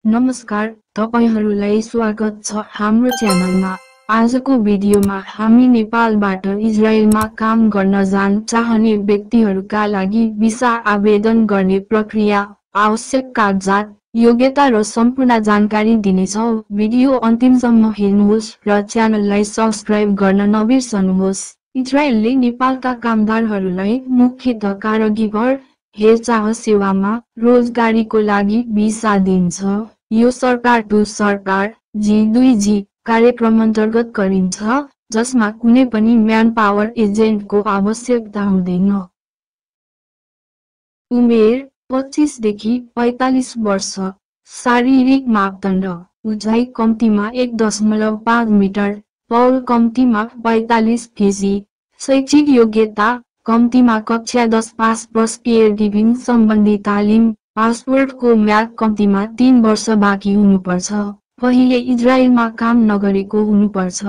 नमस्कार, तपाईहरुलाई स्वागत छ हाम्रो च्यानलमा। आजको भिडियोमा हामी नेपालबाट इजरायलमा काम गर्न जान चाहने व्यक्तिहरुका लागि भिसा आवेदन गर्ने प्रक्रिया, आवश्यक कागजात, योग्यता र सम्पूर्ण जानकारी दिनेछौं। भिडियो अन्तिमसम्म हेर्नुहोस् र च्यानललाई सब्स्क्राइब गर्न नबिर्सनुहोस्। इजरायलले नेपालका कामदारहरूलाई मुख्यतः कारागृह हेरचाह सेवामा रोजगारीको लागि भिसा दिन्छ। यो सरकार टु सरकार G2G कार्यक्रम अन्तर्गत गरिन्छ, जसमा कुनै पनि म्यान पावर एजेन्टको आवश्यकता हुँदैन। उमेर 25 देखि 45 वर्ष। शारीरिक मापदण्ड: उचाइ कम्तीमा 1.5 मिटर, तौल कम्तीमा 45 केजी। शैक्षिक योग्यता: कम्तीमा कक्षा 10 पास प्लस केयरगिभिङ सम्बन्धी तालिम। पासपोर्टको म्याद कम्तीमा 3 वर्ष बाँकी हुनुपर्छ। पहिले इजरायलमा काम नगरेको हुनुपर्छ।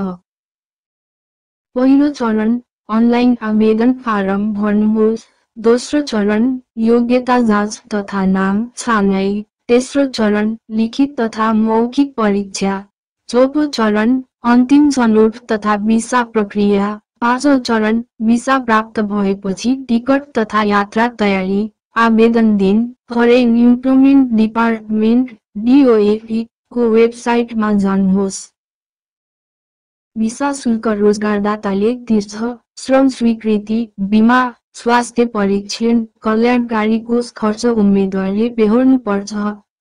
पहिलो चरण अनलाइन आवेदन फारम भर्नुहोस्। दोस्रो चरण योग्यता जाँच तथा नाम छानय। तेस्रो चरण लिखित तथा मौखिक परीक्षा। चौथो चरण अन्तिम छनौट तथा भिसा प्रक्रिया। पाँचौं चरण भिसा प्राप्त भएपछि टिकट तथा यात्रा तयारी। आवेदन दिन: फरेन इम्प्लोइमेन्ट डिपार्टमेन्ट DOF को वेबसाइटमा जानुहोस्। भिसा शुल्क रोजगारदाताले तिर्छ। श्रम स्वीकृति, बिमा, स्वास्थ्य परीक्षण, कल्याणकारी कोष खर्च उम्मेदवारले बेहोर्नुपर्छ।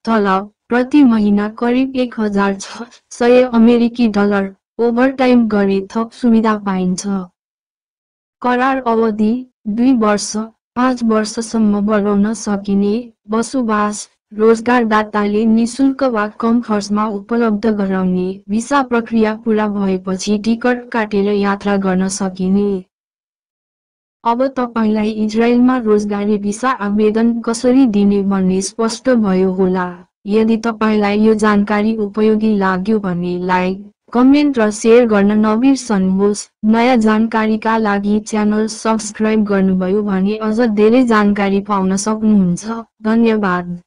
तलब: प्रति महिना करिब 1600 अमेरिकी डलर। ओभरटाइम गरी थप सुविधा पाइन्छ। करार अवधि 2 वर्ष, 5 वर्षसम्म बढाउन सकिने। बसोबास: रोजगारदाताले निशुल्क वा कम खर्चमा उपलब्ध गराउने। भिसा प्रक्रिया पूरा भएपछि टिकट काटेर यात्रा गर्न सकिने। अब तपाईलाई इजरायलमा रोजगारी भिसा आवेदन कसरी दिने भन्ने स्पष्ट भयो होला। यदि तपाईलाई यो जानकारी उपयोगी लाग्यो भने लाइक, कमेन्ट र शेयर गर्न नबिर्सनुहोस्। नयाँ जानकारीका लागि च्यानल सब्स्क्राइब गर्नुभयो भने अझ धेरै जानकारी पाउन सक्नुहुन्छ। धन्यवाद।